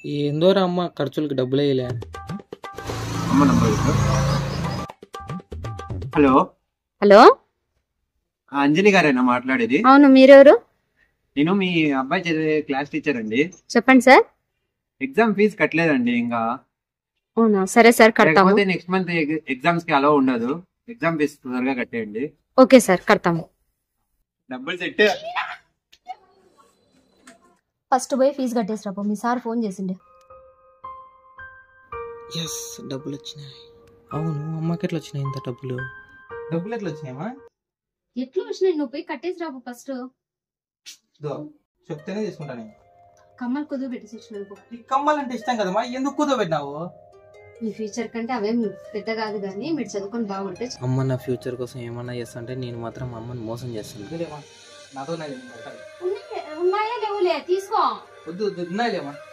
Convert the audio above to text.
ఏందోరా అమ్మ ఖర్చులకి డబ్బులు వేయలే. అమ్మ నంబర్ హలో హలో అంజలి గారేనా మాట్లాడేది? అవును, మీరెవరు? నేను మీ అబ్బాయి చదివే క్లాస్ టీచర్ అండి. చెప్పండి సార్. ఎగ్జామ్ ఫీజు కట్టలేదండి ఇంకా. అవునా, సరే సార్ కడతాము. లేకపోతే నెక్స్ట్ మంత్ ఎగ్జామ్స్ కి అలౌ ఉండదు. ఎగ్జామ్ ఫీజు త్వరగా కట్టేయండి. ఓకే సార్, కడతాము. డబ్బులు సెట్. ఫస్ట్ పోయి ఫీజు కట్టేసిరాపో, మీ సార్ ఫోన్ చేసిండే. ఎస్, డబ్బులు వచ్చినాయి. అవును, అమ్మకి ఎట్లా వచ్చినాయి ఇంత డబ్బులు? డబ్బులు ఎట్లా వచ్చినాయమ్మా? ఎట్లా వచ్చినాయి? నువ్వు పోయి కట్టేసిరాపో ఫస్ట్. చెప్తేనే తీసుకుంటాను. కమ్మలు కుదువు పెట్టేసి వచ్చినాను. ఈ కమ్మాలంటే ఇష్టం కదమ్మా, ఎందుకు కూర్చోబెట్టినావు? మీ ఫ్యూచర్ కంటే అవేం పెద్ద కాదు, కానీ మీరు చదువుకొని బాగుంటే. అమ్మ నా ఫ్యూచర్ కోసం ఏమన్నా చేస్తుంటే నేను మాత్రం అమ్మని మోసం చేస్తాను. నాతో ఉన్నాయా లేవులే, తీసుకో. వద్దు, ఉన్నాయిలేమా.